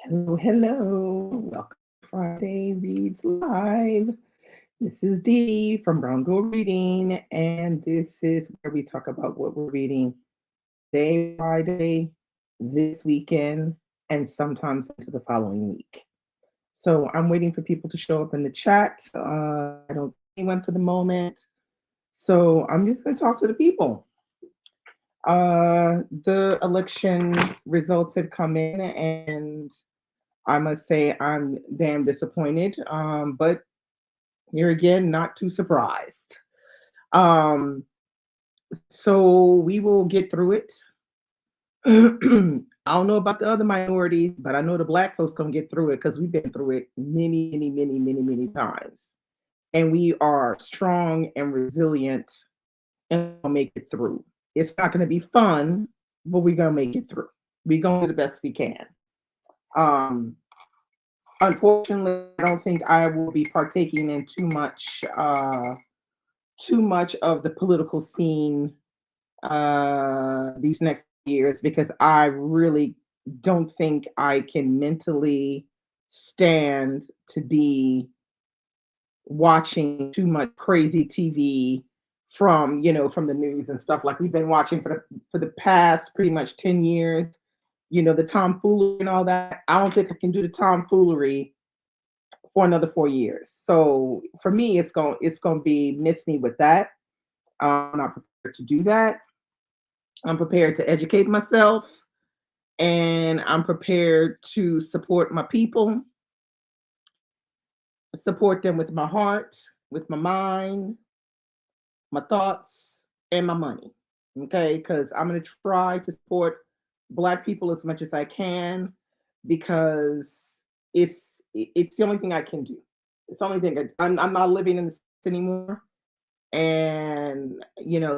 Hello, hello. Welcome to Friday Reads Live. This is Dee from Brown Girl Reading, and this is where we talk about what we're reading today, Friday, this weekend, and sometimes into the following week. So I'm waiting for people to show up in the chat. I don't see anyone for the moment. So I'm just going to talk to the people. The election results have come in, and I must say I'm damn disappointed. But here again, not too surprised. Um, so we will get through it. I don't know about the other minorities, but I know the black folks gonna get through it because we've been through it many, many, many, many, many times. And we are strong and resilient and we'll make it through. It's not gonna be fun, but we're gonna make it through. We're gonna do the best we can. Um, Unfortunately, I don't think I will be partaking in too much of the political scene these next years because I really don't think I can mentally stand to be watching too much crazy TV from the news and stuff like we've been watching for the past pretty much 10 years. The tomfoolery and all that. I don't think I can do the tomfoolery for another 4 years. So for me, it's going to be miss me with that. I'm not prepared to do that. I'm prepared to educate myself, and I'm prepared to support my people, support them with my heart, with my mind, my thoughts, and my money. Okay, because I'm going to try to support Black people as much as I can because it's the only thing I can do. It's the only thing I'm not living in this anymore, and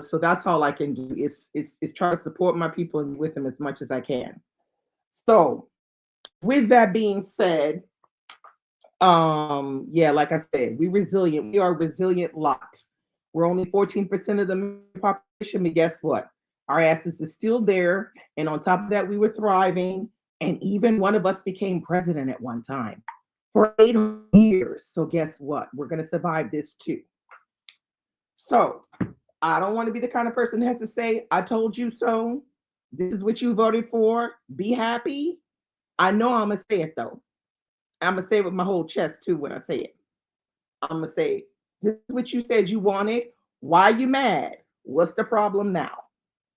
so that's all I can do is try to support my people and with them as much as I can. So with that being said, yeah, like I said, we are a resilient lot. We're only 14% of the population, but guess what? Our asses is still there, and on top of that we were thriving, and even one of us became president at one time for 8 years. So guess what? We're going to survive this too. So I don't want to be the kind of person that has to say, I told you so. This is what you voted for. Be happy. I know I'm going to say it though. I'm going to say it with my whole chest too when I say it. I'm going to say, this is what you said you wanted. Why are you mad? What's the problem now?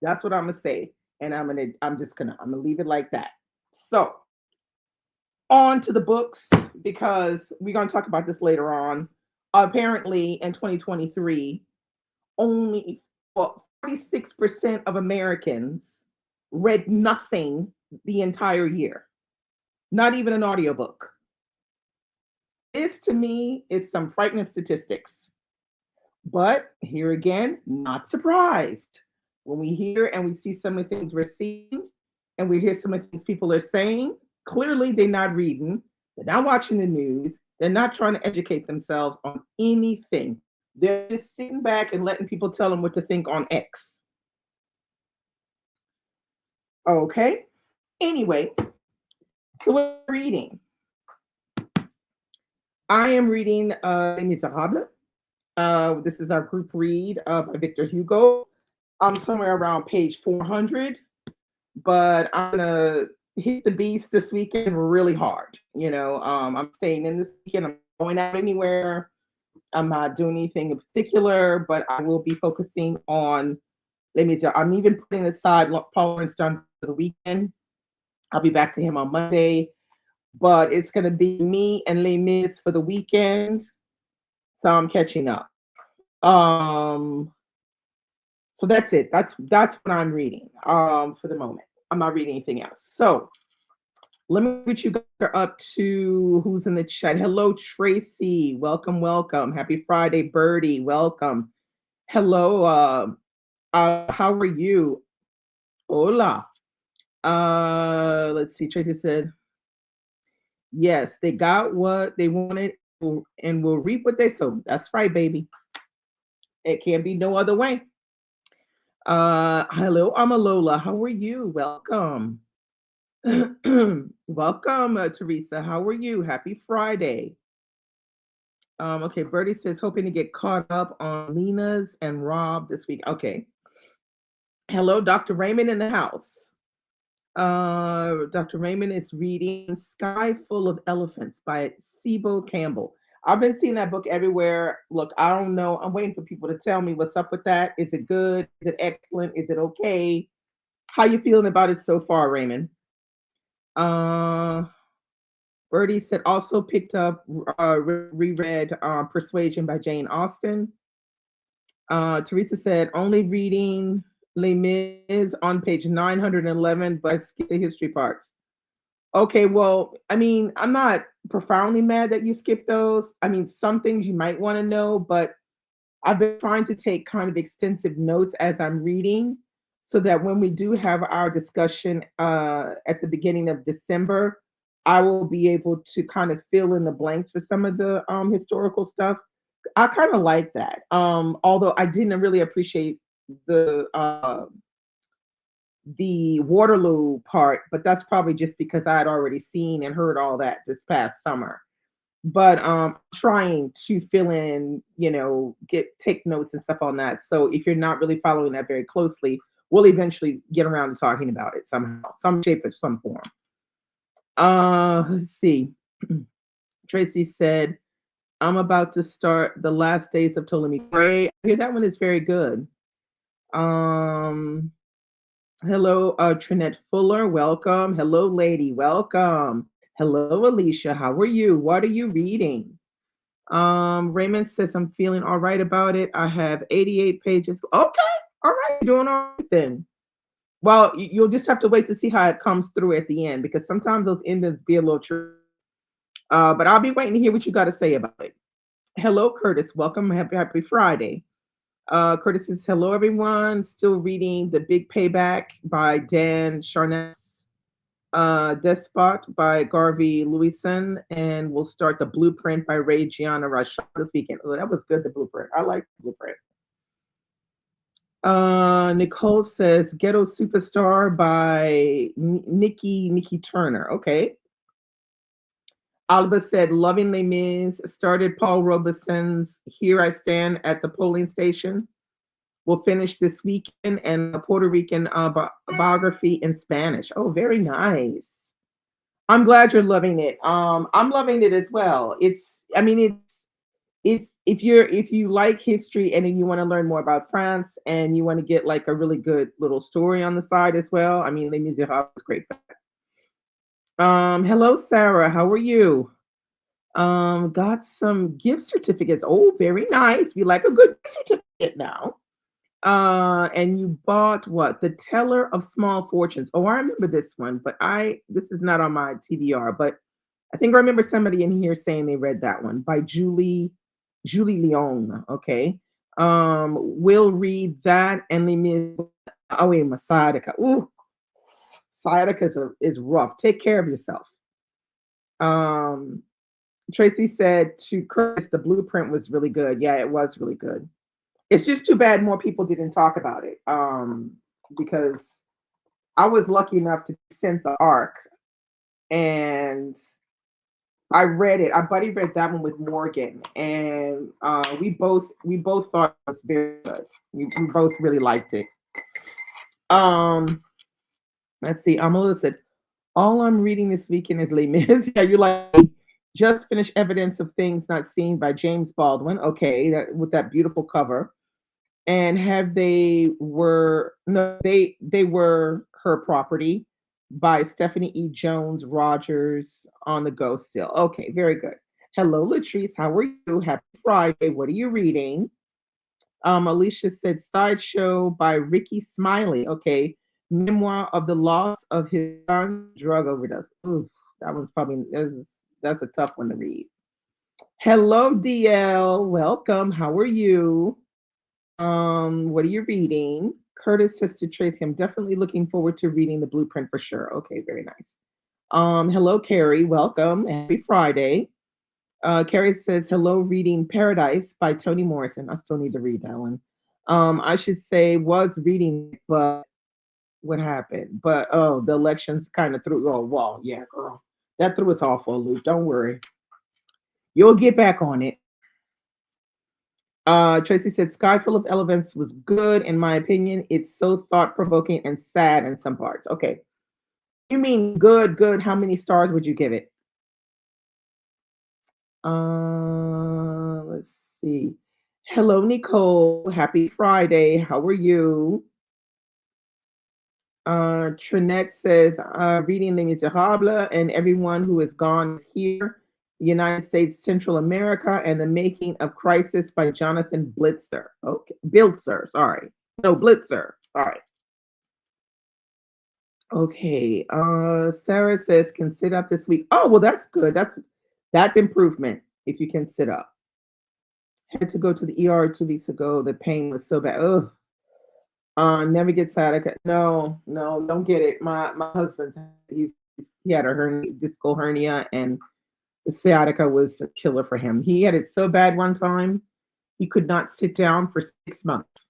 That's what I'm going to say. And I'm going to leave it like that. So on to the books because we're going to talk about this later on. Apparently in 2023, only 46% of Americans read nothing the entire year, not even an audiobook. This to me is some frightening statistics. But here again, not surprised. When we hear and we see some of the things we're seeing and we hear some of the things people are saying, clearly they're not reading, they're not watching the news, they're not trying to educate themselves on anything. They're just sitting back and letting people tell them what to think on X. Okay. Anyway, so what am I reading? I am reading Les Miserables. This is our group read by Victor Hugo. I'm somewhere around page 400, but I'm gonna hit the beast this weekend really hard. I'm staying in this weekend. I'm not going out anywhere. I'm not doing anything in particular, but I will be focusing on. Let me tell. I'm even putting aside Paul Lawrence Dunn for the weekend. I'll be back to him on Monday, but it's gonna be me and Les Mis for the weekend. So I'm catching up. Um, so that's it. That's what I'm reading for the moment. I'm not reading anything else. So let me get you guys are up to who's in the chat. Hello, Tracy. Welcome, welcome. Happy Friday, Birdie. Welcome. Hello. How are you? Hola. Let's see. Tracy said, yes, they got what they wanted and will reap what they sow. That's right, baby. It can't be no other way. Hello, I'm Alola. How are you? Welcome. Welcome, Teresa. How are you? Happy Friday. Okay, Bertie says hoping to get caught up on Lena's and Rob this week. Okay. Hello, Dr. Raymond in the house. Dr. Raymond is reading Sky Full of Elephants by Sibo Campbell. I've been seeing that book everywhere. Look, I don't know. I'm waiting for people to tell me what's up with that. Is it good? Is it excellent? Is it okay? How you feeling about it so far, Raymond? Uh, Birdie said also picked up, reread Persuasion by Jane Austen. Teresa said only reading Les Mis on page 911, but skip the history parts. Okay, well, I mean, I'm not profoundly mad that you skipped those. I mean, some things you might want to know, but I've been trying to take kind of extensive notes as I'm reading so that when we do have our discussion at the beginning of December, I will be able to kind of fill in the blanks for some of the historical stuff. I kind of like that. Although I didn't really appreciate the Waterloo part, but that's probably just because I had already seen and heard all that this past summer. But trying to fill in, get take notes and stuff on that. So if you're not really following that very closely, we'll eventually get around to talking about it somehow, some shape or some form. Let's see. Tracy said, I'm about to start The Last Days of Ptolemy Gray. I hear that one is very good. Um, Hello, Trinette Fuller. Welcome. Hello, lady. Welcome. Hello, Alicia. How are you? What are you reading? Raymond says I'm feeling all right about it. I have 88 pages. Okay. All right. Doing all right then. Well, you'll just have to wait to see how it comes through at the end because sometimes those endings be a little true. But I'll be waiting to hear what you got to say about it. Hello, Curtis. Welcome. Happy Friday. Curtis says, hello, everyone. Still reading The Big Payback by Dan Charnas, Despot by Garvey Lewison, and we'll start The Blueprint by Ray Gianna Rashad this weekend. Oh, that was good, The Blueprint. I like The Blueprint. Nicole says, Ghetto Superstar by Nikki Turner. Okay. Alba said, loving Les Mis, started Paul Robeson's Here I Stand at the Polling Station. Will finish this weekend, and a Puerto Rican biography in Spanish. Oh, very nice. I'm glad you're loving it. I'm loving it as well. I mean, it's if you like history and then you want to learn more about France and you want to get like a really good little story on the side as well. I mean, Les Miserables is great. Hello, Sarah. How are you? Got some gift certificates. Oh, very nice. We like a good certificate now. And you bought what? The Teller of Small Fortunes. Oh, I remember this one, but this is not on my TBR, but I think I remember somebody in here saying they read that one by Julie Leon. Okay. We'll read that and let me oh wait, Sciatica. Ooh, sciatica is rough. Take care of yourself. Um Tracy said to Chris, the blueprint was really good. Yeah, it was really good. It's just too bad more people didn't talk about it. Because I was lucky enough to be sent the arc and I read it. Our buddy read that one with Morgan, and we both thought it was very good. We both really liked it. Um, let's see. Amelia said, "All I'm reading this weekend is Les Mis." Yeah, you like just finished Evidence of Things Not Seen by James Baldwin. Okay, with that beautiful cover. And have they were no they were Her Property by Stephanie E. Jones Rogers on the go still. Okay, very good. Hello, Latrice. How are you? Happy Friday. What are you reading? Alicia said Sideshow by Ricky Smiley. Okay. Memoir of the Loss of His Son, Drug Overdose. Oof, that one's probably that's a tough one to read. Hello, DL. Welcome. How are you? What are you reading? Curtis says to Tracy, I'm definitely looking forward to reading the blueprint for sure. Okay, very nice. Hello, Carrie. Welcome. Happy Friday. Carrie says, hello, reading Paradise by Toni Morrison. I still need to read that one. I should say was reading, but what happened. But oh, the elections kind of threw. Oh, well, yeah, girl, that threw us off for a loop. Don't worry, you'll get back on it. Tracy said, "Sky Full of Elephants was good, in my opinion. It's so thought provoking and sad in some parts." Okay, you mean good, good. How many stars would you give it? Let's see. Hello, Nicole. Happy Friday. How are you? Trinette says, reading Les Miserables and everyone who is gone is here. United States, Central America, and the Making of Crisis by Jonathan Blitzer. Okay, Biltzer, sorry. No, Blitzer. Sorry. Okay. Sarah says, can sit up this week. Oh, well, that's good. That's improvement if you can sit up. Had to go to the ER 2 weeks ago. The pain was so bad. Oh, never get sciatica. No, no, don't get it. My husband, he had a discal hernia, and the sciatica was a killer for him. He had it so bad one time, he could not sit down for 6 months.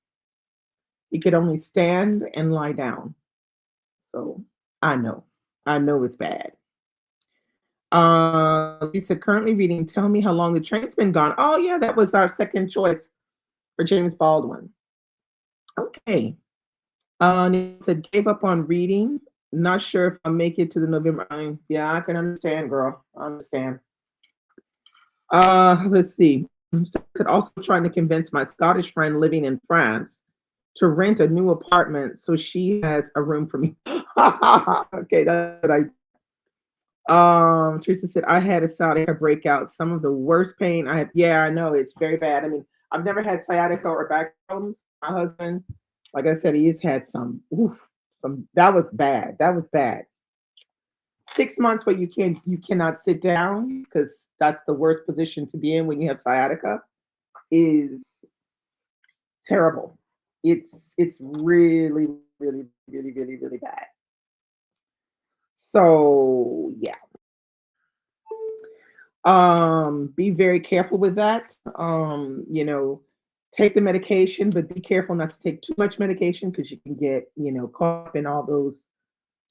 He could only stand and lie down. So I know it's bad. Lisa currently reading. Tell me how long the train's been gone. Oh yeah, that was our second choice for James Baldwin. Okay. Nicole said gave up on reading. Not sure if I'll make it to the November. Yeah, I can understand, girl. I understand. Let's see. Said also trying to convince my Scottish friend living in France to rent a new apartment so she has a room for me. Okay, that's what I. Teresa said I had a sciatica breakout. Some of the worst pain I have. Yeah, I know it's very bad. I mean, I've never had sciatica or back problems. My husband, like I said, he has had some. Oof, that was bad. That was bad. 6 months where you cannot sit down because that's the worst position to be in when you have sciatica is terrible. It's really really bad. So yeah, be very careful with that. Take the medication, but be careful not to take too much medication because you can get caught up in all those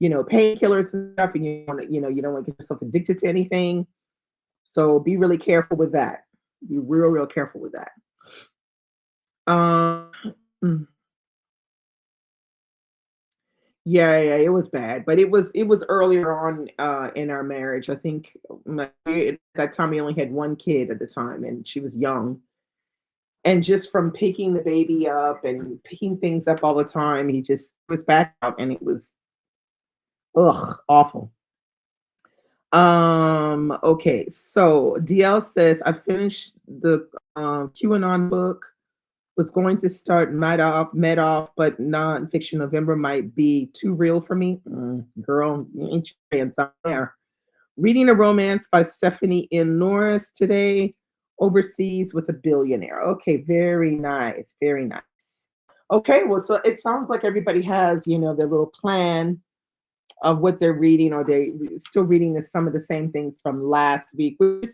painkillers and stuff, and you don't want to get yourself addicted to anything. So be really careful with that. Be real careful with that. Um, mm, yeah, it was bad, but it was earlier on in our marriage. I think at that time we only had one kid at the time, and she was young. And just from picking the baby up and picking things up all the time, he just was back out, and it was awful. Okay, so DL says I finished the QAnon book. Was going to start Madoff, but nonfiction November might be too real for me. Girl, you ain't trying somewhere. Reading a romance by Stephanie N. Norris today, overseas with a billionaire. Okay, very nice, very nice. Okay, well, so it sounds like everybody has, their little plan of what they're reading, or they still reading some of the same things from last week. Which,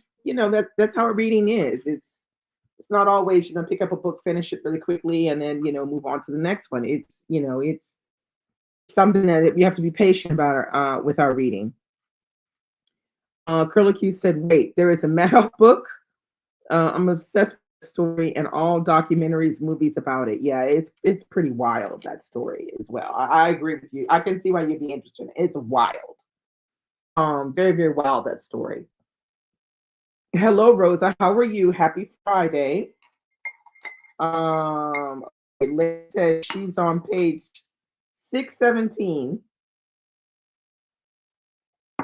that's how a reading is. It's not always pick up a book, finish it really quickly, and then move on to the next one. It's something that we have to be patient about with our reading. Curlicue said, "Wait, there is a Madoff book. I'm obsessed with the story and all documentaries, movies about it. Yeah, it's pretty wild, that story as well. I agree with you. I can see why you'd be interested. It's wild. Very wild, that story. Hello, Rosa. How are you? Happy Friday. Liz says she's on page 617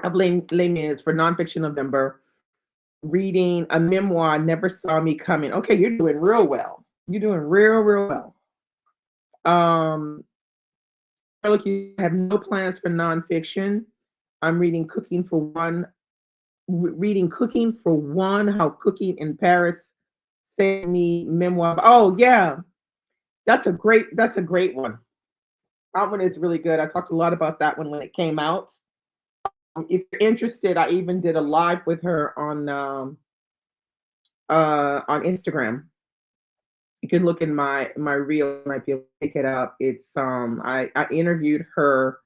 of Les Mis for nonfiction November, reading a memoir, Never Saw Me Coming. Okay, you're doing real well. You're doing real well. Look, you have no plans for nonfiction. I'm reading Cooking for One, How Cooking in Paris Saved Me memoir. Oh yeah, that's a great one. That one is really good. I talked a lot about that one when it came out. If you're interested, I even did a live with her on Instagram. You can look in my reel, might be able to pick it up. It's I interviewed her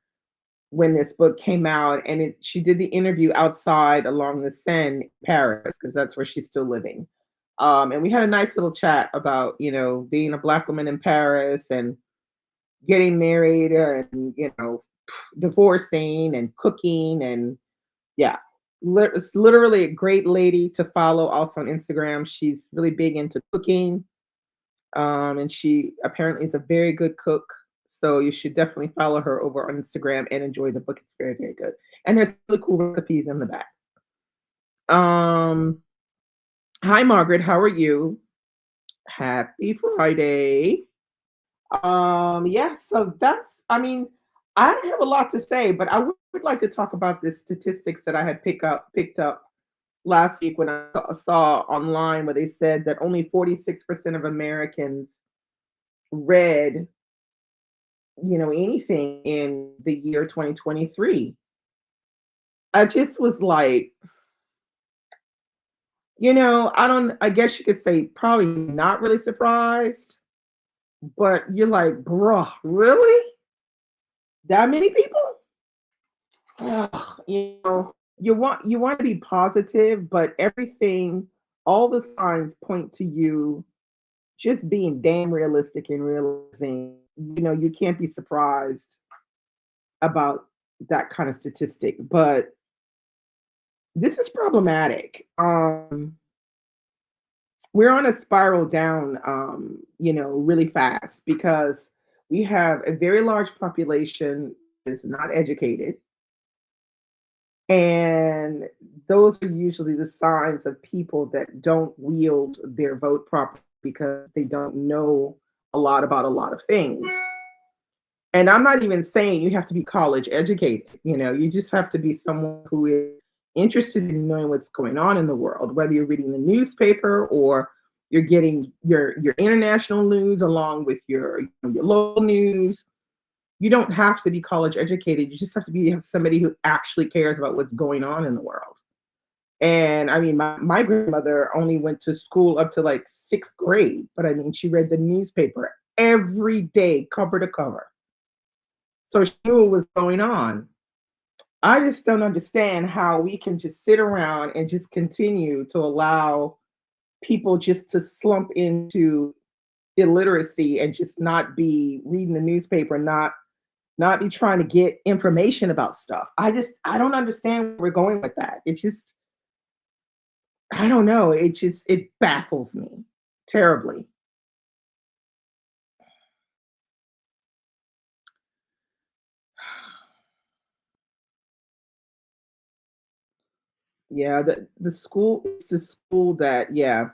when this book came out, and she did the interview outside along the Seine, Paris, because that's where she's still living. And we had a nice little chat about being a black woman in Paris and getting married and divorcing and cooking and yeah, it's literally a great lady to follow also on Instagram. She's really big into cooking, and she apparently is a very good cook. So you should definitely follow her over on Instagram and enjoy the book. It's very, very good. And there's really cool recipes in the back. Um, Hi Margaret, how are you? Happy Friday. Yeah, so that's I don't have a lot to say, but I would like to talk about the statistics that I had picked up last week when I saw online where they said that only 46% of Americans read, anything in the year 2023. I just was like, I guess you could say probably not really surprised, but you're like, bruh, really? That many people? Ugh, you want to be positive, but everything, all the signs point to you just being damn realistic and realizing, you can't be surprised about that kind of statistic. But this is problematic. We're on a spiral down, really fast because we have a very large population that's not educated. And those are usually the signs of people that don't wield their vote properly because they don't know a lot of things. And I'm not even saying you have to be college educated, you just have to be someone who is interested in knowing what's going on in the world, whether you're reading the newspaper or you're getting your international news along with your local news. You don't have to be college educated. You just have to have somebody who actually cares about what's going on in the world. And I mean, my grandmother only went to school up to like sixth grade, but I mean, she read the newspaper every day, cover to cover. So she knew what was going on. I just don't understand how we can just sit around and just continue to allow people just to slump into illiteracy and just not be reading the newspaper, not be trying to get information about stuff. I don't understand where we're going with that. It just I don't know. It baffles me terribly. Yeah, the school it's the school that yeah.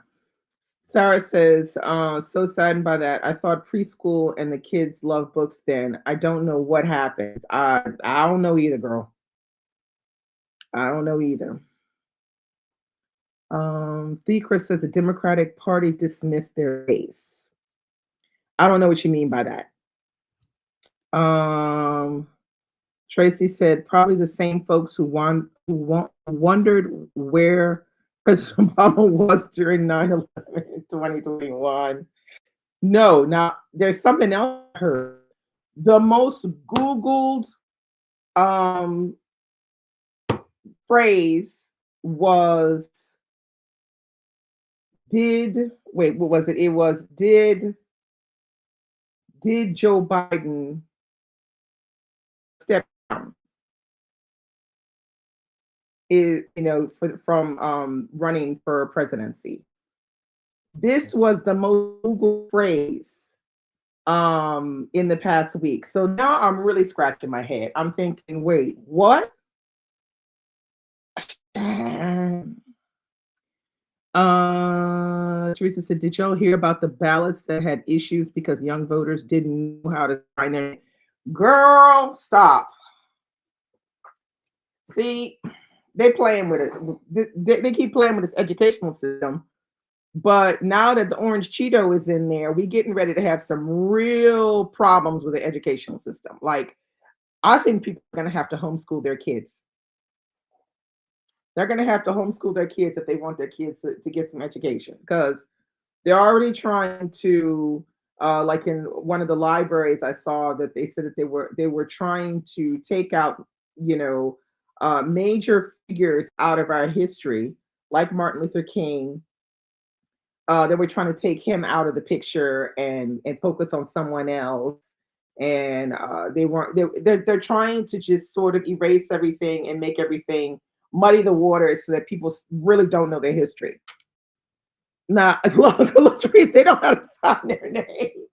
Sarah says, so saddened by that. I thought preschool and the kids love books then. I don't know what happens. I don't know either, girl. I don't know either. Chris says the Democratic Party dismissed their base. I don't know what you mean by that. Um, Tracy said probably the same folks wondered where President Obama was during 9/11 in 2021. No, now there's something else I heard. The most Googled um, phrase was did wait, what was it? It was did Joe Biden step down? Is from running for presidency. This was the most Google phrase in the past week. So now I'm really scratching my head. I'm thinking, wait, what? Teresa said, did y'all hear about the ballots that had issues because young voters didn't know how to sign in? Girl, stop. See, they playing with it. They keep playing with this educational system. But now that the orange Cheeto is in there, we getting ready to have some real problems with the educational system. Like, I think people are going to have to homeschool their kids. They're going to have to homeschool their kids if they want their kids to get some education because They're already trying to, like in one of the libraries, I saw that they said that they were trying to take out, you know, major figures out of our history, like Martin Luther King. They were trying to take him out of the picture and focus on someone else. And they weren't. They're trying to just sort of erase everything and make everything muddy the waters so that people really don't know their history. Now, Latrice, they don't have to sign their names.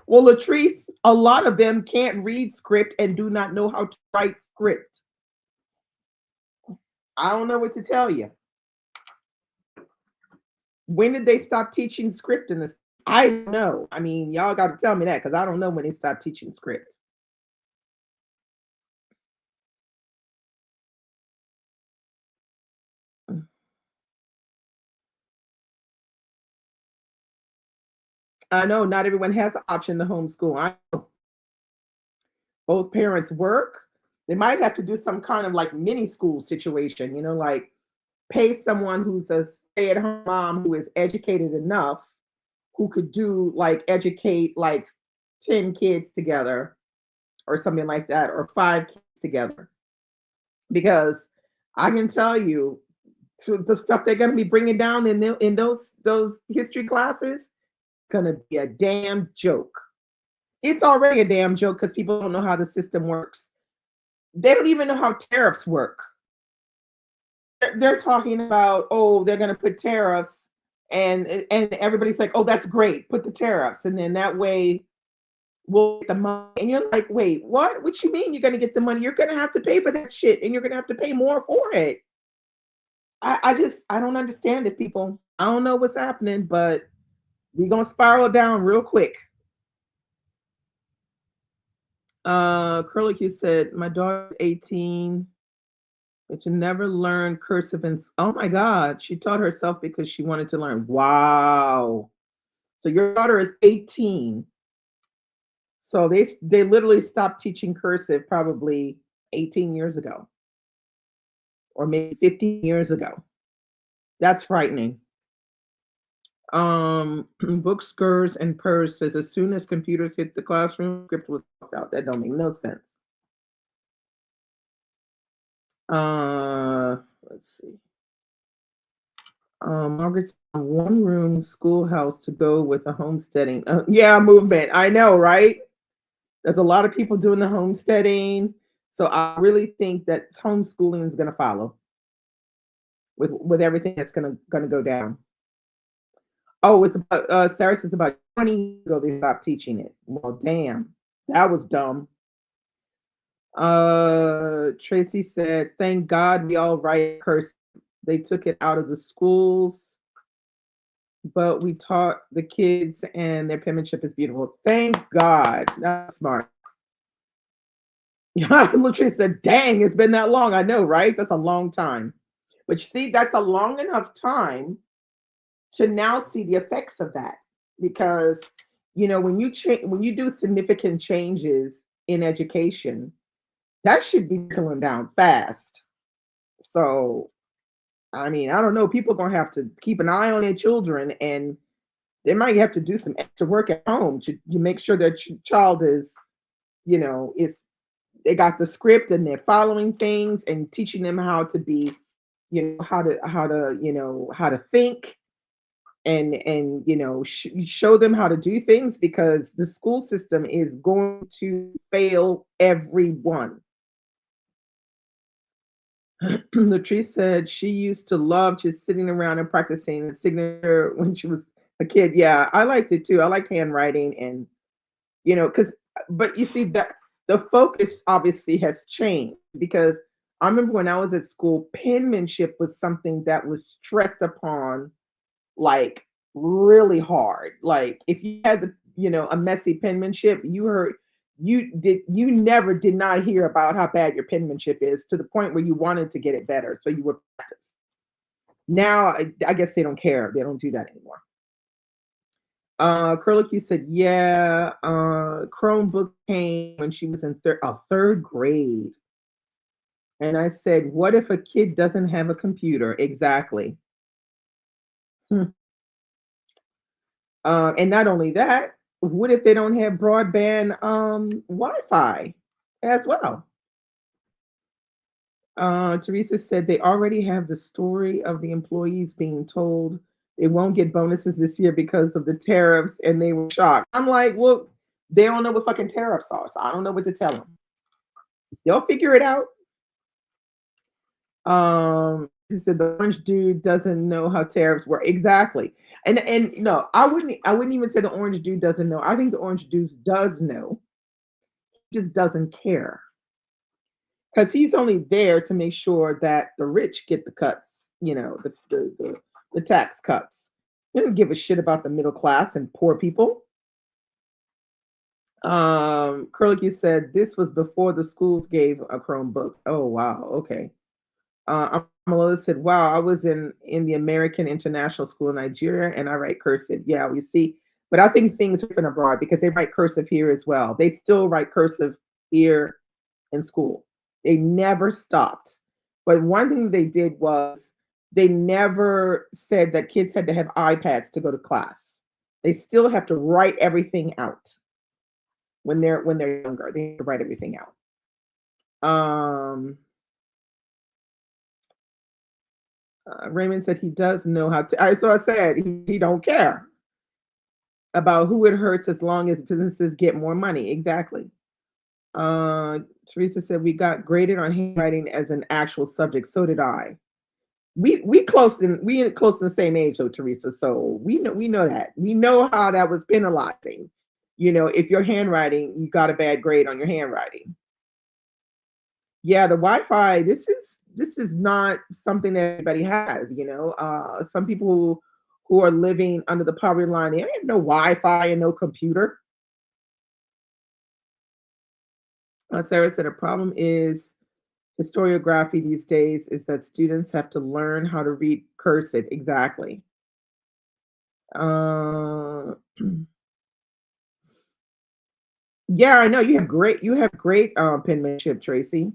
Well, Latrice, a lot of them can't read script and do not know how to write script. I don't know what to tell you. When did they stop teaching script in this? I don't know. I mean, y'all got to tell me that because I don't know when they stopped teaching script. I know not everyone has an option to homeschool. I know both parents work. They might have to do some kind of like mini school situation, like pay someone who's a stay at home mom who is educated enough who could do like educate like 10 kids together or something like that, or 5 kids together. Because I can tell you, to the stuff they're going to be bringing down in those history classes, going to be a damn joke. It's already a damn joke because people don't know how the system works. They don't even know how tariffs work. They're talking about, oh, they're going to put tariffs, and everybody's like, oh, that's great, put the tariffs, and then that way we'll get the money. And you're like, wait, what you mean you're going to get the money? You're going to have to pay for that shit, and you're going to have to pay more for it. I don't understand it, people. I don't know what's happening, but we're going to spiral down real quick. Curlicue said, my daughter's 18, but you never learn cursive. And oh my God, she taught herself because she wanted to learn. Wow. So your daughter is 18. So they literally stopped teaching cursive probably 18 years ago, or maybe 15 years ago. That's frightening. Bookskers and Purse says as soon as computers hit the classroom, script was out. That don't make no sense. Let's see. Margaret's one room schoolhouse to go with the homesteading. Yeah, movement. I know, right? There's a lot of people doing the homesteading. So I really think that homeschooling is going to follow with everything that's gonna go down. Oh, it's about Sarah says about 20 years ago they stopped teaching it. Well, damn, that was dumb. Tracy said, thank God we all write curse. They took it out of the schools, but we taught the kids and their penmanship is beautiful. Thank God. That's smart. Tracy said, dang, it's been that long. I know, right? That's a long time. But you see, that's a long enough time to now see the effects of that. Because when you do significant changes in education, that should be trickling down fast. So, I mean, I don't know. People are gonna have to keep an eye on their children, and they might have to do some extra work at home to make sure their child is they got the script and they're following things and teaching them how to be, how to think and show them how to do things because the school system is going to fail everyone. Latrice said she used to love just sitting around and practicing the signature when she was a kid. Yeah, I liked it too. I like handwriting and because but you see that the focus obviously has changed because I remember when I was at school, penmanship was something that was stressed upon like really hard. Like if you had a messy penmanship, you never did not hear about how bad your penmanship is to the point where you wanted to get it better. So you would practice. Now I guess they don't care. They don't do that anymore. Curlicue said, yeah, Chromebook came when she was in third grade. And I said, what if a kid doesn't have a computer? Exactly. And not only that, what if they don't have broadband Wi-Fi as well? Teresa said they already have the story of the employees being told they won't get bonuses this year because of the tariffs, and they were shocked. I'm like, well, they don't know what fucking tariffs are, so I don't know what to tell them. They'll figure it out. He said the orange dude doesn't know how tariffs work exactly, and no, I wouldn't even say the orange dude doesn't know. I think the orange dude does know, he just doesn't care because he's only there to make sure that the rich get the cuts, the tax cuts. He doesn't give a shit about the middle class and poor people. Curlicue said this was before the schools gave a Chromebook. Oh wow, okay. Amalola said, "Wow, I was in the American International School in Nigeria, and I write cursive." Yeah, we see, but I think things are different abroad because they write cursive here as well. They still write cursive here in school. They never stopped. But one thing they did was they never said that kids had to have iPads to go to class. They still have to write everything out when they're younger. They have to write everything out. Um, Raymond said he does know how to. So I said he don't care about who it hurts as long as businesses get more money. Exactly. Uh, Teresa said we got graded on handwriting as an actual subject. So did I. We close in the same age though, Teresa. So we know that. We know how that was penalizing. If your handwriting, you got a bad grade on your handwriting. Yeah, the Wi-Fi. This is not something that everybody has. Some people who are living under the poverty line, they have no Wi-Fi and no computer. Sarah said a problem is historiography these days is that students have to learn how to read cursive. Exactly. Uh, yeah, I know you have great penmanship, Tracy.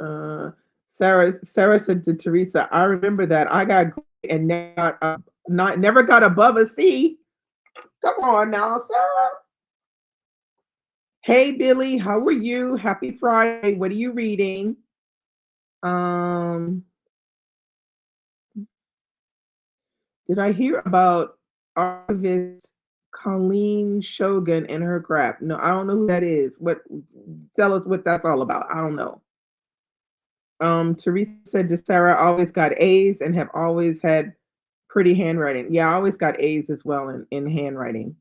Uh, Sarah said to Teresa, I remember that I got great and never got above a C. Come on now, Sarah. Hey Billy, how are you? Happy Friday. What are you reading? Um, did I hear about archivist Colleen Shogun and her crap? No, I don't know who that is. What Tell us what that's all about. I don't know. Teresa said that Sarah always got A's and have always had pretty handwriting. Yeah, I always got A's as well in handwriting.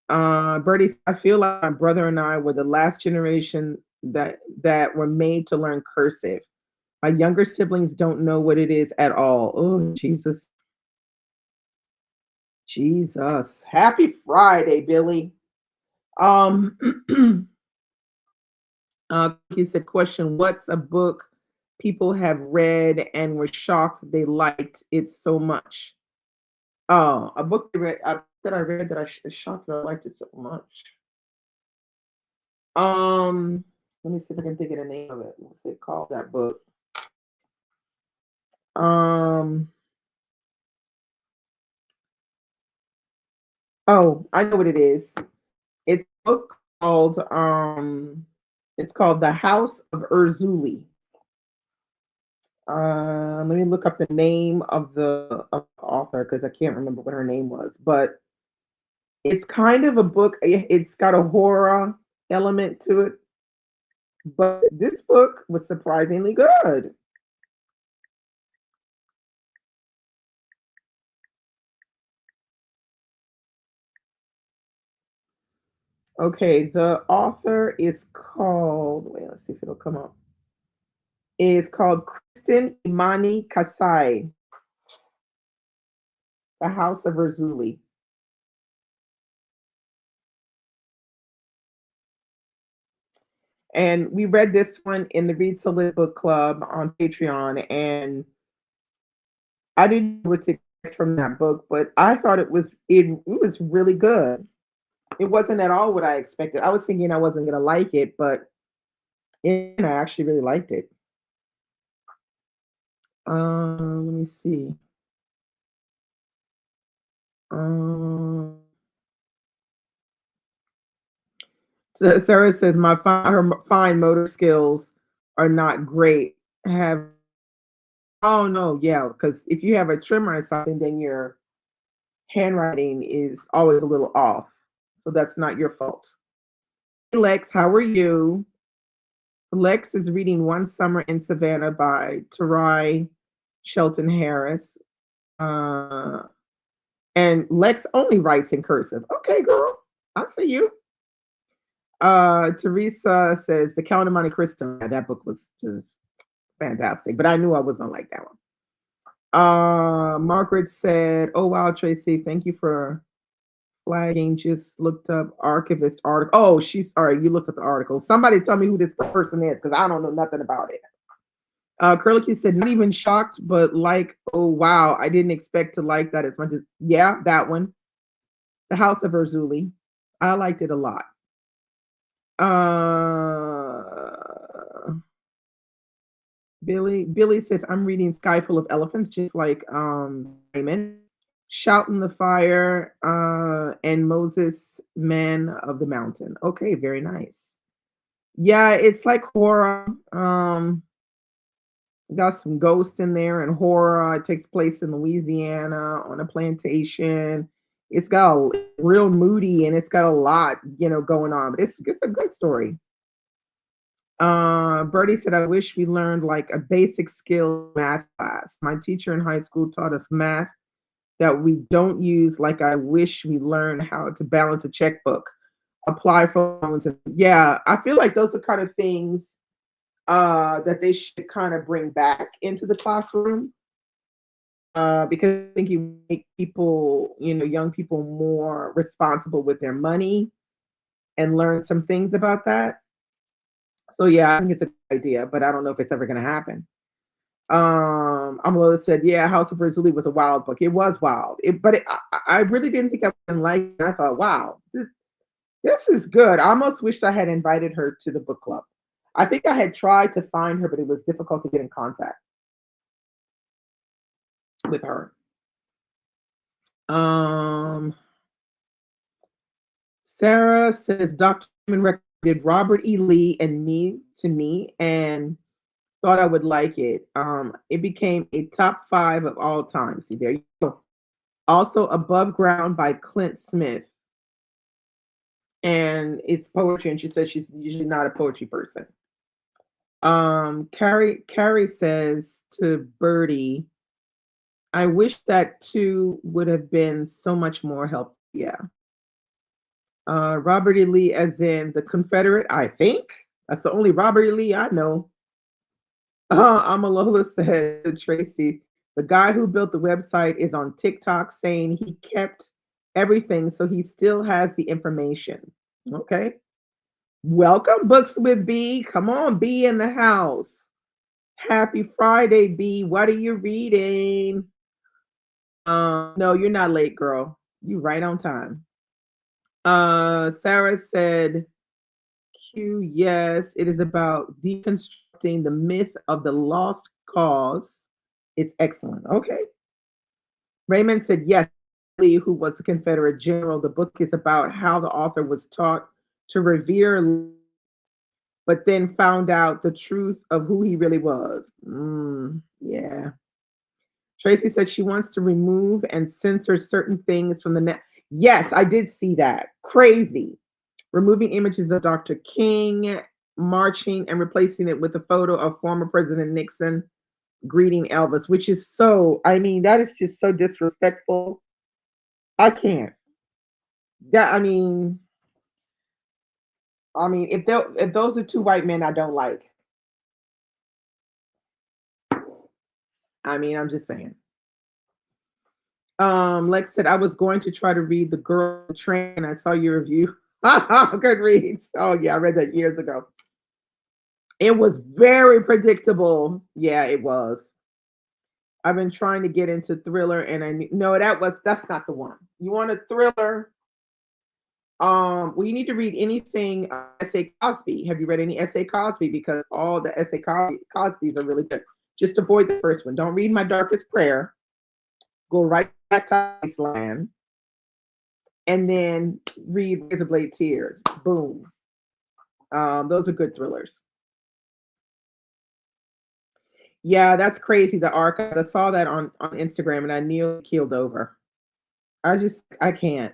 Bertie, I feel like my brother and I were the last generation that were made to learn cursive. My younger siblings don't know what it is at all. Oh, Jesus. Jesus. Happy Friday, Billy. Um he said, question, what's a book people have read and were shocked they liked it so much? Oh, a book that I read that is shocked that I liked it so much. Um, Let me see if I can think of the name of it. What's it called? That book. Um, oh, I know what it is. It's a book called The House of Urzuli. Let me look up the name of the author because I can't remember what her name was, but it's kind of a book. It's got a horror element to it, but this book was surprisingly good. Okay, the author is called, wait, let's see if it'll come up. It's called Kristen Imani Kasai, The House of Urzuli. And we read this one in the Read to Live book club on Patreon, and I didn't know what to expect from that book, but I thought it was really good. It wasn't at all what I expected. I was thinking I wasn't gonna like it, but I actually really liked it. Let me see. Um, Sarah says her fine motor skills are not great. Have Oh no, yeah, because if you have a tremor or something, then your handwriting is always a little off. So that's not your fault. Hey, Lex, how are you? Lex is reading One Summer in Savannah by Tarai Shelton Harris. Uh, and Lex only writes in cursive. Okay, girl, I see you. Teresa says The Count of Monte Cristo. Yeah, that book was just fantastic, but I knew I was gonna like that one. Margaret said, "Oh wow, Tracy, thank you for flagging. Just looked up archivist article. Oh, she's all right. You looked at the article. Somebody tell me who this person is because I don't know nothing about it." Curlicue said, "Not even shocked, but like, oh wow, I didn't expect to like that as much as yeah, that one, The House of Urzuli. I liked it a lot." Uh, Billy says, "I'm reading Sky Full of Elephants, just like Raymond. Shout in the Fire and Moses, Man of the Mountain." Okay, very nice. Yeah, it's like horror. Got some ghosts in there and horror. It takes place in Louisiana on a plantation. It's got real moody and it's got a lot, going on. But it's a good story. Bertie said, "I wish we learned like a basic skill math class. My teacher in high school taught us math that we don't use. Like I wish we learned how to balance a checkbook, apply for loans." And yeah, I feel like those are kind of things that they should kind of bring back into the classroom because I think you make people, young people more responsible with their money and learn some things about that. So yeah, I think it's a good idea, but I don't know if it's ever going to happen. Amalola said, "Yeah, House of Rizzoli was a wild book. It was wild, but I really didn't think I would like it. I thought, wow, this is good. I almost wished I had invited her to the book club. I think I had tried to find her, but it was difficult to get in contact with her." Um, Sarah says Dr. recommended Robert E. Lee and Me to me and thought I would like it. It became a top 5 of all time. See, there you go. Also, Above Ground by Clint Smith. And it's poetry, and she says she's usually not a poetry person. Carrie says to Birdie, "I wish that too would have been so much more helpful." Yeah. Robert E. Lee, as in the Confederate, I think. That's the only Robert E. Lee I know. Amalola said to Tracy, "The guy who built the website is on TikTok saying he kept everything, so he still has the information." Okay. Welcome, Books with B. Come on, B in the house. Happy Friday, B. What are you reading? No, you're not late, girl. You right on time. Sarah said, Q, yes, it is about deconstructing the myth of the lost cause. It's excellent. Okay. Raymond said, yes, Lee, who was a Confederate general. The book is about how the author was taught to revere, but then found out the truth of who he really was. Yeah. Tracy said she wants to remove and censor certain things from the net. Yes, I did see that. Crazy. Removing images of Dr. King marching and replacing it with a photo of former President Nixon greeting Elvis, which is so, I mean, that is just so disrespectful. I can't. That I mean, if those are two white men I don't like. I mean, I'm just saying. Lex said I was going to try to read The Girl on the Train. I saw your review. Good reads. Oh yeah, I read that years ago. It was very predictable. Yeah, it was. I've been trying to get into thriller, and no, that's not the one. You want a thriller? Well, you need to read anything S.A. Cosby. Have you read any S.A. Cosby? Because all the S.A. Cosby's are really good. Just avoid the first one. Don't read My Darkest Prayer. Go right back to Iceland, and then read Razorblade Tears. Boom. Those are good thrillers. Yeah, that's crazy. The archives. I saw that on Instagram, and I nearly keeled over. I can't.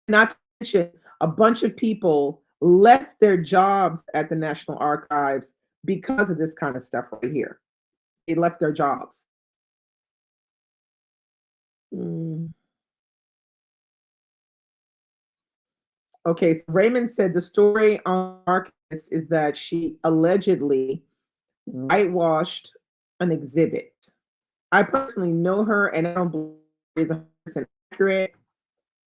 Not to mention, a bunch of people left their jobs at the National Archives because of this kind of stuff right here. They left their jobs. Mm. Okay, so Raymond said the story on Marcus is that she allegedly whitewashed an exhibit. I personally know her, and I don't believe it's 100% accurate.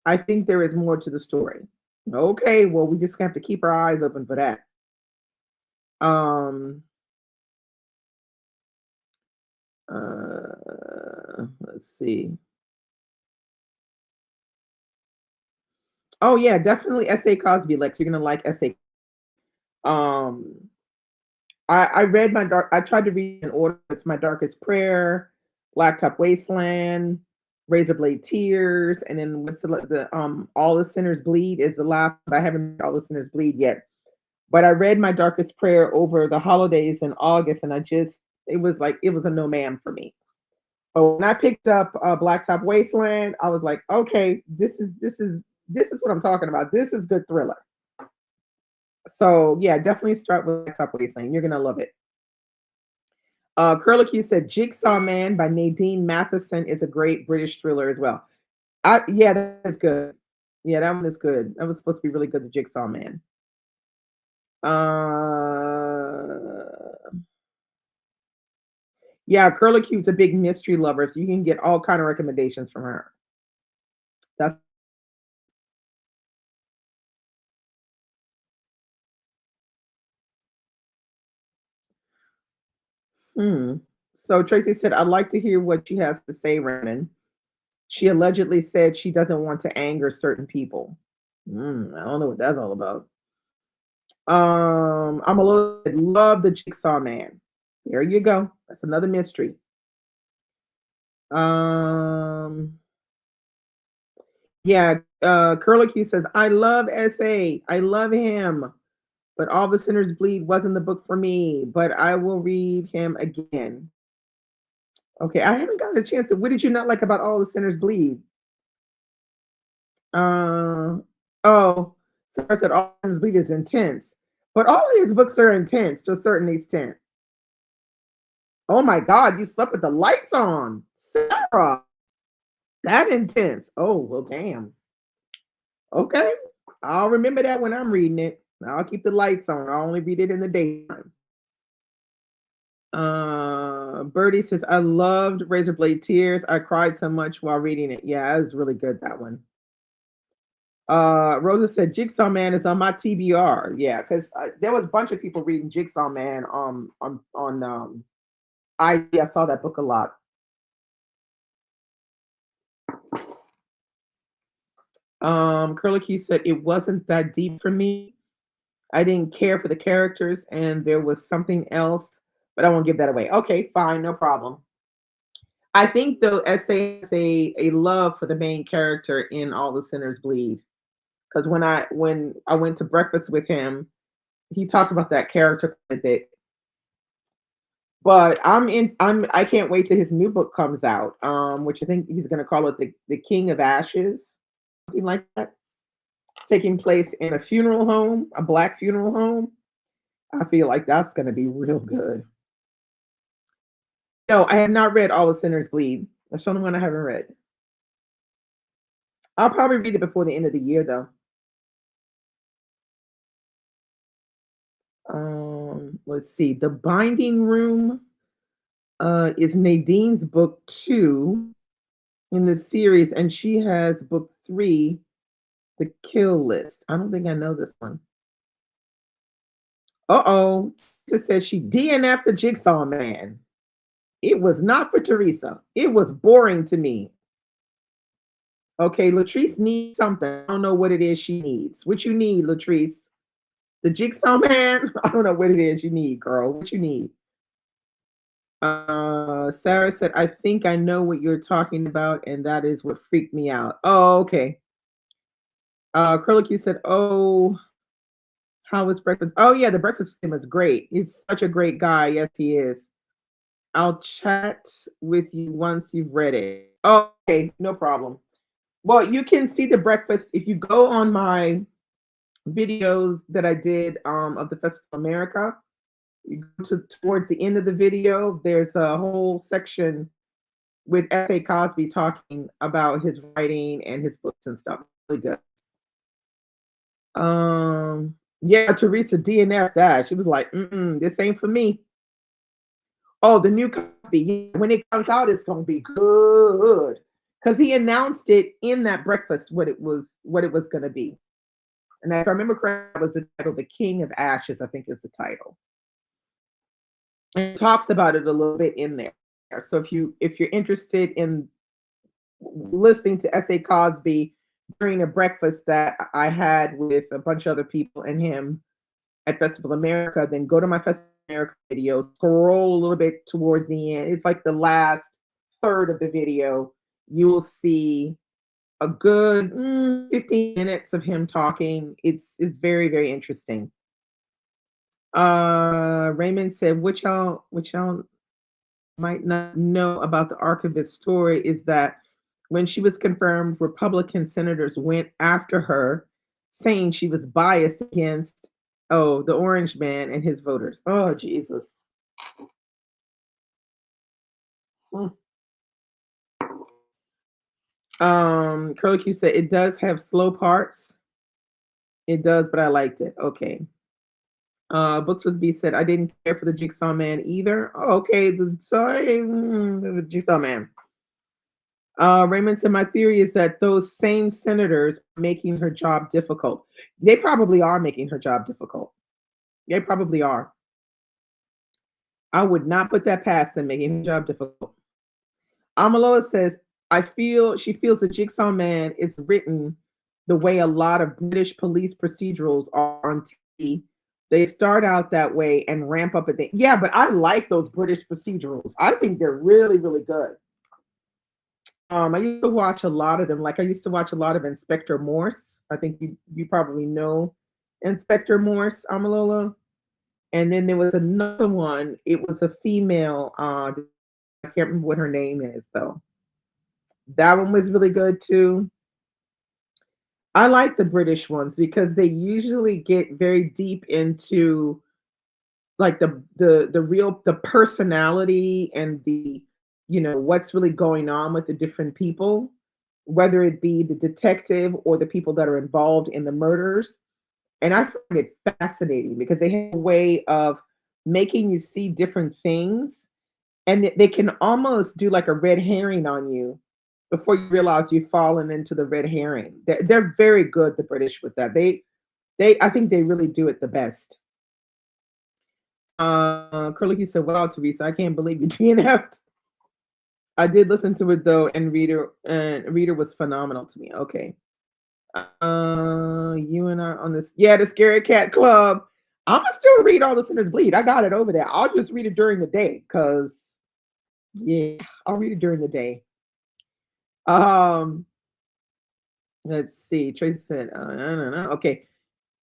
I think there is more to the story. Okay, well, we just have to keep our eyes open for that. Um, let's see. Oh yeah, definitely S.A. Cosby, Lex. You're gonna like S.A. Um, I read my dark. I tried to read in order. It's My Darkest Prayer, Blacktop Wasteland, Razorblade Tears, and then what's the All the Sinners Bleed is the last. I haven't read All the Sinners Bleed yet, but I read My Darkest Prayer over the holidays in August, and it was like it was a no man for me. But when I picked up Blacktop Wasteland, I was like, okay, this is what I'm talking about. This is good thriller. So yeah, definitely start with Blacktop Wasteland. You're gonna love it. Curlicue said Jigsaw Man by Nadine Matheson is a great British thriller as well. Yeah, that is good. Yeah, that one is good. That was supposed to be really good, the Jigsaw Man. Yeah, Curlicue's a big mystery lover, so you can get all kind of recommendations from her. That's hmm. So Tracy said, I'd like to hear what she has to say, Raymond. She allegedly said she doesn't want to anger certain people. I don't know what that's all about. I'm a little love the Jigsaw Man. There you go. That's another mystery. Um, yeah, Curlicue says, I love SA. I love him. But All the Sinners Bleed wasn't the book for me, but I will read him again. Okay, I haven't gotten a chance to. What did you not like about All the Sinners Bleed? Uh, oh, Sarah said All the Sinners Bleed is intense, but all of his books are intense to a certain extent. Oh my God, you slept with the lights on, Sarah. That intense. Oh well, damn. Okay, I'll remember that when I'm reading it. I'll keep the lights on. I'll only read it in the daytime. Birdie says, I loved Razorblade Tears. I cried so much while reading it. Yeah, it was really good, that one. Rosa said, Jigsaw Man is on my TBR. Yeah, because there was a bunch of people reading Jigsaw Man on I saw that book a lot. Curlicue said it wasn't that deep for me. I didn't care for the characters, and there was something else, but I won't give that away. Okay, fine, no problem. I think though, SA has a love for the main character in All the Sinners Bleed. Because when I went to breakfast with him, he talked about that character a bit. But I can't wait till his new book comes out, which I think he's gonna call it the King of Ashes, something like that. Taking place in a funeral home, a black funeral home. I feel like that's gonna be real good. No, I have not read All the Sinners Bleed. That's the only one I haven't read. I'll probably read it before the end of the year though. Let's see. The Binding Room is Nadine's book 2 in the series, and she has book 3, The Kill List. I don't think I know this one. Uh-oh. Teresa said she DNF'd the Jigsaw Man. It was not for Teresa. It was boring to me. Okay, Latrice needs something. I don't know what it is she needs. What you need, Latrice? The Jigsaw Man? I don't know what it is you need, girl. What you need? Sarah said, I think I know what you're talking about, and that is what freaked me out. Oh, okay. Curlicue said, oh, how was breakfast? Oh, yeah, the breakfast system is great. He's such a great guy. Yes, he is. I'll chat with you once you've read it. Okay, no problem. Well, you can see the breakfast if you go on my videos that I did of the Festival of America. You go towards the end of the video, there's a whole section with S.A. Cosby talking about his writing and his books and stuff. Really good. Yeah, Teresa DNF that. She was like, this ain't for me. Oh, the new Cosby. When it comes out, it's gonna be good. Because he announced it in that breakfast what it was gonna be. And if I remember correctly, it was the title The King of Ashes, I think is the title. And it talks about it a little bit in there. So if you're interested in listening to S.A. Cosby during a breakfast that I had with a bunch of other people and him at Festival America, then go to my Festival America video, scroll a little bit towards the end. It's like the last third of the video. You will see a good 15 minutes of him talking. It's very, very interesting. Raymond said, which y'all might not know about the archivist story is that when she was confirmed, Republican senators went after her, saying she was biased against the orange man and his voters. Oh Jesus. Mm. Curly Q said it does have slow parts. It does, but I liked it. Okay. Books with B said I didn't care for the Jigsaw Man either. Oh, okay, the Jigsaw Man. Raymond said, my theory is that those same senators are making her job difficult. They probably are making her job difficult. They probably are. I would not put that past them making her job difficult. Amaloa says, she feels the Jigsaw Man is written the way a lot of British police procedurals are on TV. They start out that way and ramp up at the yeah, but I like those British procedurals. I think they're really, really good. I used to watch a lot of them. Like I used to watch a lot of Inspector Morse. I think you probably know Inspector Morse, Amalola. And then there was another one. It was a female. I can't remember what her name is though. That one was really good too. I like the British ones because they usually get very deep into like the personality and the what's really going on with the different people, whether it be the detective or the people that are involved in the murders. And I find it fascinating because they have a way of making you see different things, and they can almost do like a red herring on you before you realize you've fallen into the red herring. They're very good, the British, with that. They I think they really do it the best. Curly said, "Wow, Teresa, I can't believe you DNF'd." I did listen to it though, and Reader was phenomenal to me. Okay. You and I on this. Yeah, the Scary Cat Club. I'm gonna still read All the Sinners Bleed. I got it over there. I'll just read it during the day because yeah, I'll read it during the day. Um, let's see. Tracy said, no. Okay.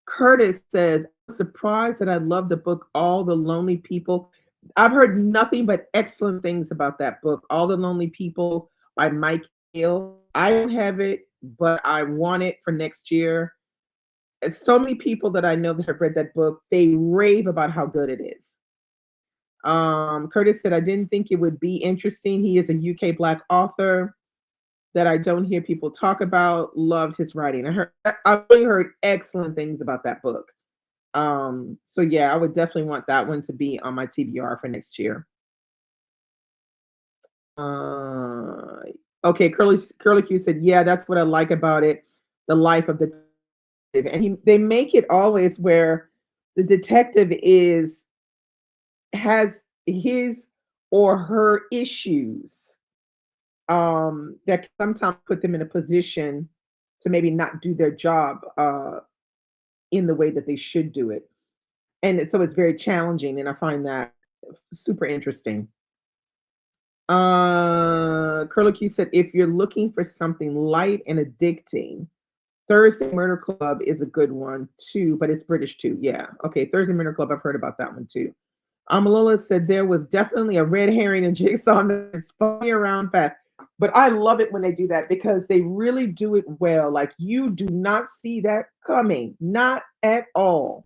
Curtis says, I'm surprised that I love the book All the Lonely People. I've heard nothing but excellent things about that book, All the Lonely People by Mike Hill. I don't have it, but I want it for next year. So many people that I know that have read that book, they rave about how good it is. Curtis said, I didn't think it would be interesting. He is a UK Black author that I don't hear people talk about. Loved his writing. I really heard excellent things about that book. So yeah, I would definitely want that one to be on my TBR for next year. Okay, Curly Q said, yeah, that's what I like about it. The life of the detective. And they make it always where the detective has his or her issues that sometimes put them in a position to maybe not do their job in the way that they should do it. And so it's very challenging, and I find that super interesting. Curlicue said, if you're looking for something light and addicting, Thursday Murder Club is a good one too, but it's British too. Yeah. Okay. Thursday Murder Club. I've heard about that one too. Amalola said there was definitely a red herring in Jigsaw that spun me around fast. But I love it when they do that because they really do it well. Like you do not see that coming, not at all.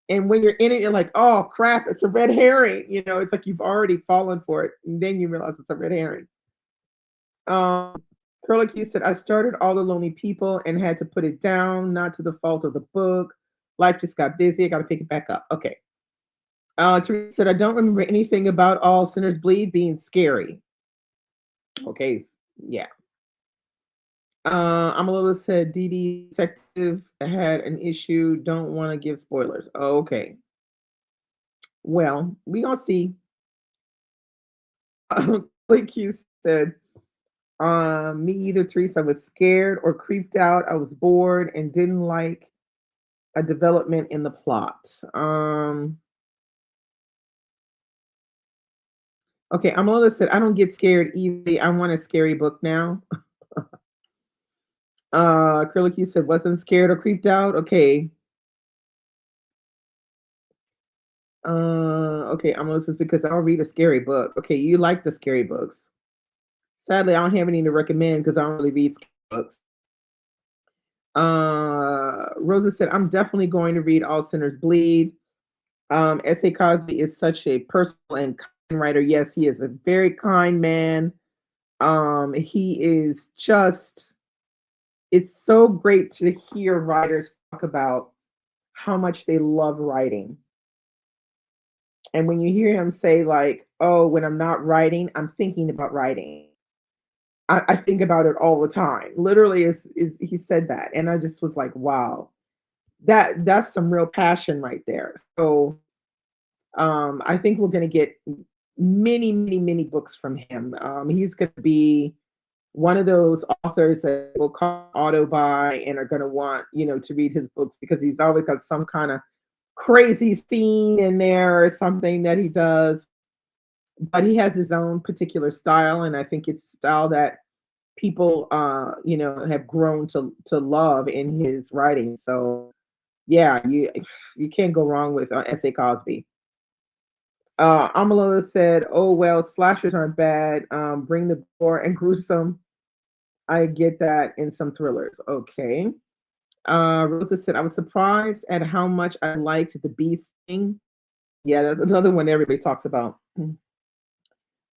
And when you're in it, you're like, oh crap, it's a red herring. You know, it's like you've already fallen for it. And then you realize it's a red herring. Um, Curlicue said, I started All the Lonely People and had to put it down, not to the fault of the book. Life just got busy. I got to pick it back up. Okay. Teresa said, I don't remember anything about All Sinners Bleed being scary. Okay. Yeah. Amalila said, DD Detective had an issue. Don't want to give spoilers. Okay. Well, we gonna see. Like you said, me either, Teresa. I was scared or creeped out. I was bored and didn't like a development in the plot. Okay, Amalila said, I don't get scared easily. I want a scary book now. Curlicue said, wasn't scared or creeped out. Okay. Okay, Amalila says, because I'll read a scary book. Okay, you like the scary books. Sadly, I don't have any to recommend because I don't really read scary books. Rosa said, I'm definitely going to read All Sinners Bleed. S.A. Cosby is such a personal and kind writer. Yes, he is a very kind man. He is just, it's so great to hear writers talk about how much they love writing. And when you hear him say, like, oh, when I'm not writing, I'm thinking about writing. I think about it all the time. Literally, is he said that, and I just was like, wow, that's some real passion right there. So I think we're going to get many, many, many books from him. He's going to be one of those authors that will call auto buy and are going to want, to read his books because he's always got some kind of crazy scene in there or something that he does. But he has his own particular style, and I think it's a style that people, have grown to love in his writing. So yeah, you can't go wrong with S.A. Cosby. Amalola said, "Oh well, slashers aren't bad. Bring the gore and gruesome. I get that in some thrillers." Okay. Rosa said, "I was surprised at how much I liked the bee sting." Yeah, that's another one everybody talks about.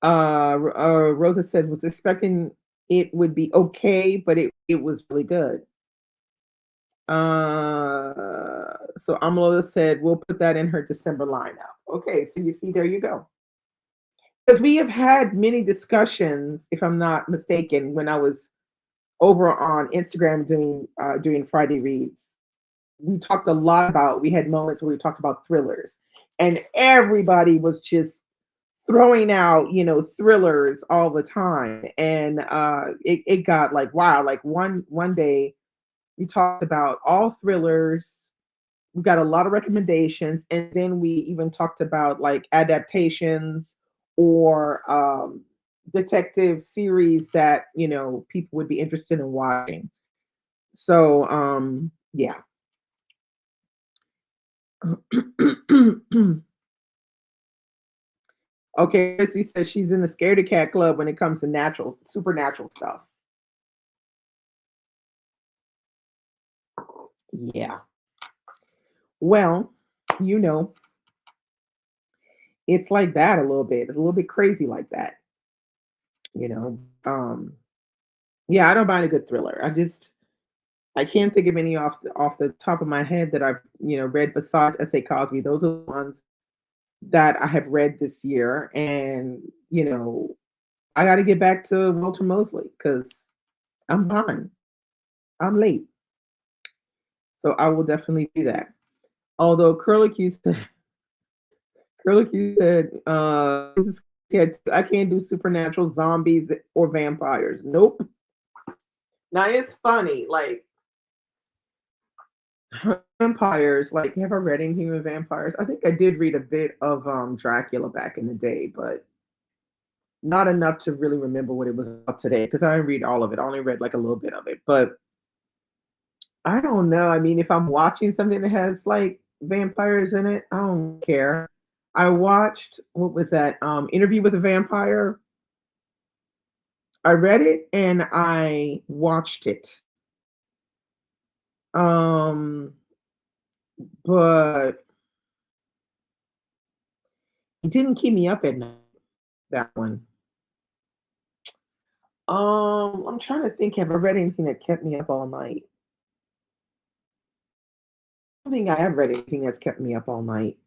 Rosa said, "Was expecting it would be okay, but it was really good." So Amalola said, "We'll put that in her December lineup." Okay, so you see, there you go. Because we have had many discussions, if I'm not mistaken, when I was over on Instagram doing Friday reads. We talked a lot about. We had moments where we talked about thrillers, and everybody was just throwing out, thrillers all the time, and it got like wow. Like one day we talked about all thrillers. We got a lot of recommendations, and then we even talked about like adaptations or detective series that people would be interested in watching. So yeah. Okay, Missy says she's in the scaredy cat club when it comes to natural supernatural stuff. Yeah. Well, you know, it's like that a little bit. It's a little bit crazy like that, you know. Yeah, I don't mind a good thriller. I can't think of any off the top of my head that I've read besides S.A. Cosby. Those are the ones that I have read this year, and I got to get back to Walter Mosley because I'm behind. I'm late, so I will definitely do that. Although Curlicue said, I can't do supernatural zombies or vampires. Nope. Now it's funny, like vampires. Like, have I read anything with vampires? I think I did read a bit of Dracula back in the day, but not enough to really remember what it was about today because I didn't read all of it. I only read like a little bit of it. But I don't know. I mean, if I'm watching something that has like vampires in it, I don't care. I watched what was that? Interview with a Vampire. I read it and I watched it. Um, but it didn't keep me up at night. That one. I'm trying to think. Have I read anything that kept me up all night? I don't think I have read anything that's kept me up all night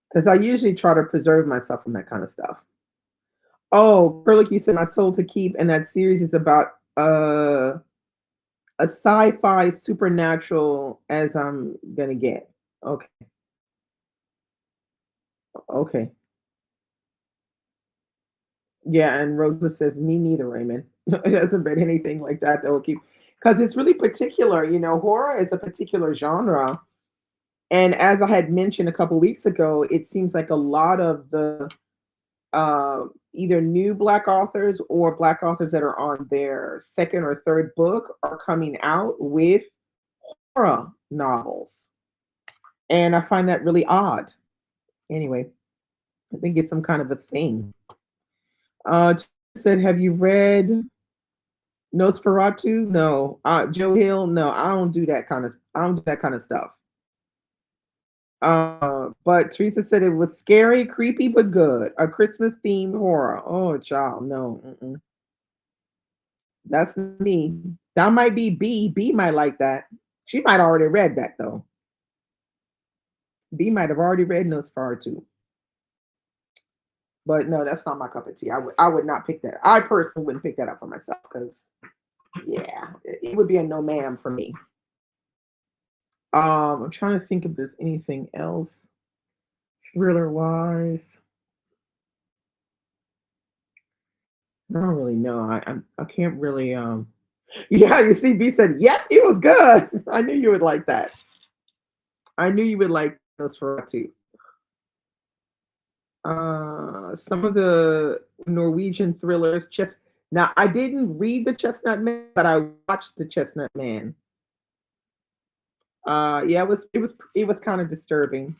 because I usually try to preserve myself from that kind of stuff. Oh, Perlick, you said My Soul to Keep, and that series is about a sci-fi supernatural as I'm gonna get. Okay, okay. Yeah, and Rosa says, me neither, Raymond. It hasn't read anything like that that will keep because it's really particular. Horror is a particular genre. And as I had mentioned a couple weeks ago, it seems like a lot of the either new Black authors or Black authors that are on their second or third book are coming out with horror novels. And I find that really odd. Anyway, I think it's some kind of a thing. Said, have you read Nosferatu? No. Joe Hill? No, I don't do that kind of stuff. But Teresa said it was scary, creepy, but good. A Christmas themed horror. Oh, child, no. Mm-mm. That's me. That might be B. B might like that. She might already read that though. B might have already read Nosferatu. But no, that's not my cup of tea. I would not pick that. I personally wouldn't pick that up for myself because yeah, it would be a no ma'am for me. I'm trying to think if there's anything else thriller wise. I don't really know. I can't really yeah, you see B said, yep, it was good. I knew you would like that. I knew you would like Nosferatu. Some of the Norwegian thrillers. Just now, I didn't read the Chestnut Man, but I watched the Chestnut Man. Yeah, it was kind of disturbing.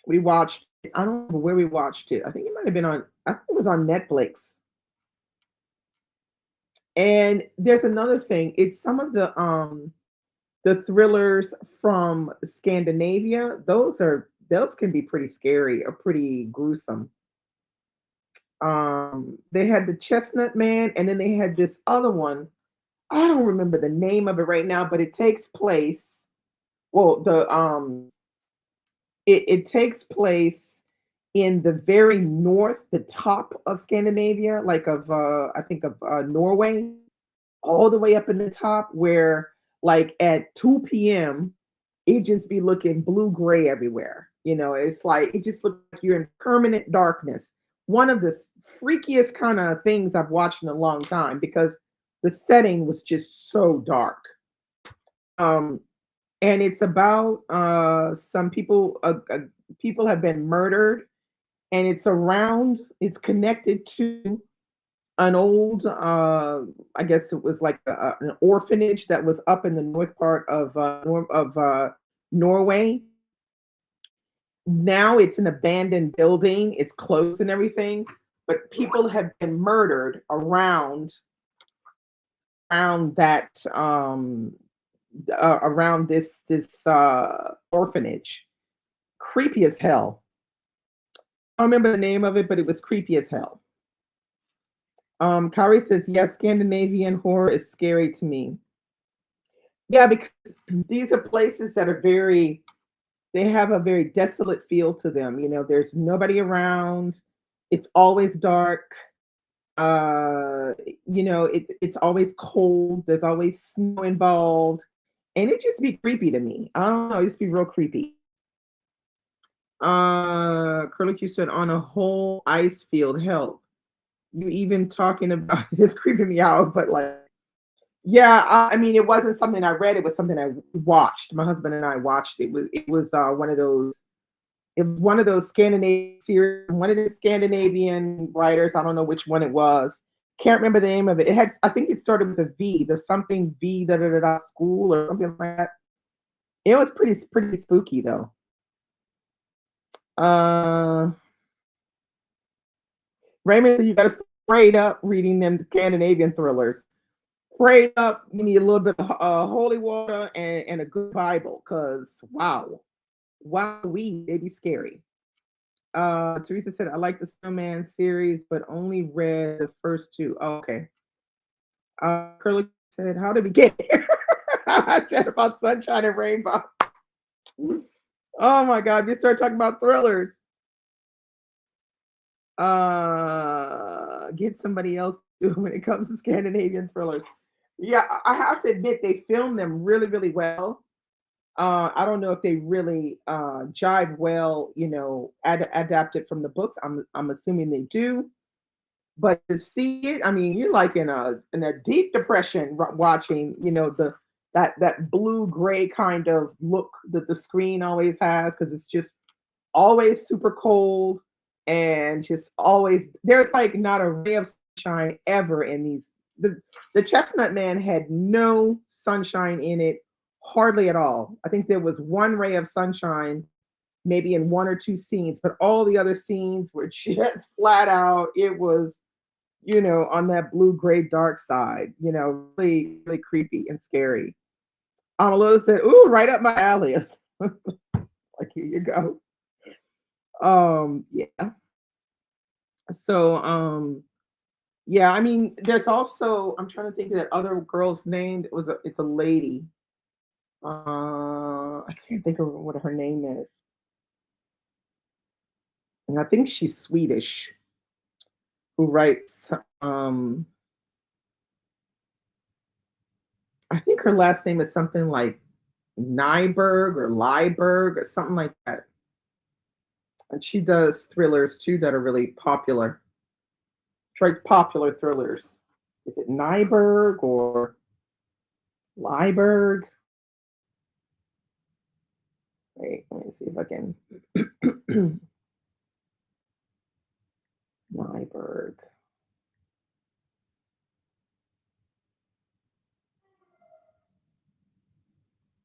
We watched. I don't know where we watched it. I think it might have been on. I think it was on Netflix. And there's another thing. It's some of the thrillers from Scandinavia. Those can be pretty scary or pretty gruesome. They had the Chestnut Man, and then they had this other one. I don't remember the name of it right now, but it takes place. Well, it takes place in the very north, the top of Scandinavia, like of I think of Norway, all the way up in the top, where like at 2 p.m. it just be looking blue gray everywhere. It's like it just looks like you're in permanent darkness. One of the freakiest kind of things I've watched in a long time because the setting was just so dark. Um, and it's about some people have been murdered, and it's connected to an old I guess it was like an orphanage that was up in the north part of Norway. Now it's an abandoned building, it's closed and everything, but people have been murdered around that around this orphanage. Creepy as hell. I don't remember the name of it, but it was creepy as hell. Kari says, yes, Scandinavian horror is scary to me. Yeah, because these are places that are they have a very desolate feel to them. There's nobody around. It's always dark. Uh, it's always cold. There's always snow involved. And it just be creepy to me. I don't know, it just be real creepy. Curly Q said on a whole ice field, help. You even talking about it's creeping me out, but like yeah, I mean it wasn't something I read, it was something I watched. My husband and I watched. It was one of those It was one of those Scandinavian series, one of the Scandinavian writers. I don't know which one it was. Can't remember the name of it. It had, I think it started with a V. There's something V da da da da school or something like that. It was pretty spooky though. Uh, Raymond, so you got to straight up reading them Scandinavian thrillers. Straight up, you need a little bit of holy water and a good Bible, cause wow, they be scary. Teresa said, I like the Snowman series, but only read the first two. Oh, okay. Curly said, how did we get here? I chat about Sunshine and Rainbow. Oh my God, we start talking about thrillers. Get somebody else to do when it comes to Scandinavian thrillers. Yeah, I have to admit they film them really, really well. I don't know if they really jive well, adapted from the books. I'm assuming they do, but to see it, I mean, you're like in a deep depression watching, the that blue gray kind of look that the screen always has because it's just always super cold and just always there's like not a ray of sunshine ever in these. The Chestnut Man had no sunshine in it, hardly at all. I think there was one ray of sunshine maybe in one or two scenes, but all the other scenes were just flat out. It was, on that blue gray dark side, really, really creepy and scary. Lola said, ooh, right up my alley. Like, here you go. Yeah. So, yeah, I mean, there's also, I'm trying to think of that other girl's name. It's a lady. I can't think of what her name is. And I think she's Swedish, who writes, I think her last name is something like Nyberg or Lyberg or something like that. And she does thrillers too that are really popular. She writes popular thrillers. Is it Nyberg or Lyberg? Wait, let me see if I can. Nyberg.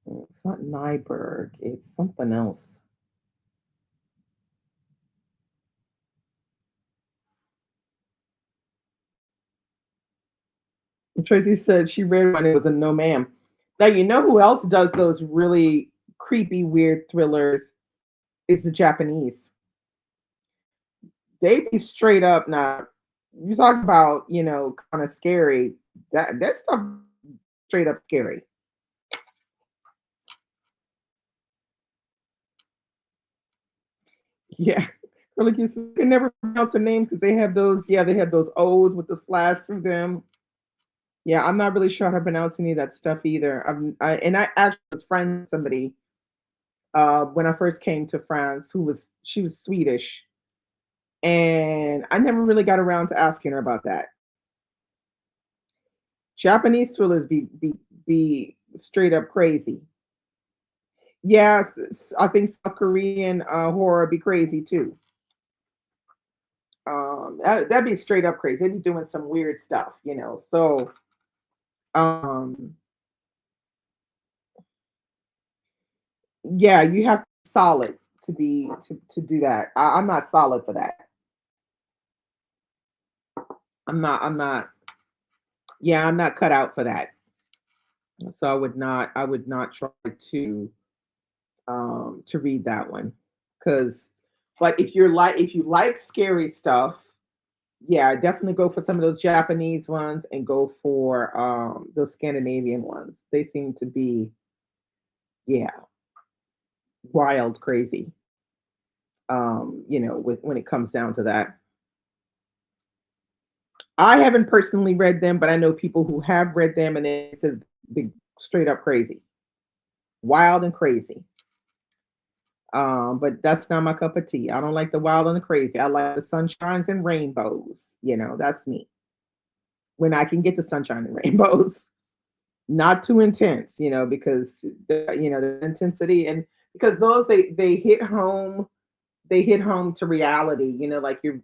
It's not Nyberg. It's something else. And Tracy said she read when it was a no ma'am. Now you know who else does those really creepy, weird thrillers is the Japanese. They be straight up now. You talk about, kind of scary. That their stuff straight up scary. Yeah. Really, you can never pronounce their names because they have those. Yeah, they have those O's with the slash through them. Yeah, I'm not really sure how to pronounce any of that stuff either. I actually was friends with somebody when I first came to France she was Swedish, and I never really got around to asking her about that. Japanese thrillers be straight up crazy. Yeah, I think South Korean horror be crazy too. That'd be straight up crazy. They'd be doing some weird stuff, So, um, yeah, you have to be solid to do that. I'm not solid for that. I'm not. Yeah, I'm not cut out for that. So I would not try to read that one because but if you like scary stuff, yeah, definitely go for some of those Japanese ones and go for those Scandinavian ones. They seem to be, yeah, wild crazy. With when it comes down to that. I haven't personally read them, but I know people who have read them and they said big straight up crazy. Wild and crazy. But that's not my cup of tea. I don't like the wild and the crazy. I like the sunshines and rainbows. That's me. When I can get the sunshine and rainbows, not too intense, because the intensity and because those they hit home they hit home to reality. You know, like you're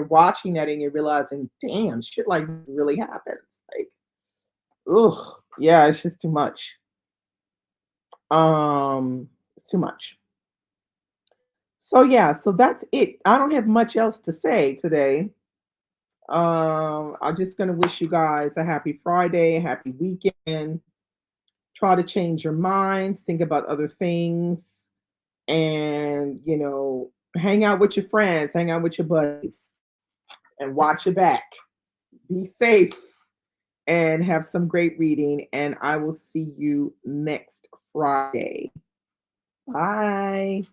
watching that and you're realizing, damn, shit like this really happens. Like, ugh, yeah, it's just too much. It's too much. So yeah, so that's it. I don't have much else to say today. I'm just gonna wish you guys a happy Friday, a happy weekend. Try to change your minds, think about other things, and hang out with your friends, hang out with your buddies, and watch your back. Be safe and have some great reading. And I will see you next Friday. Bye.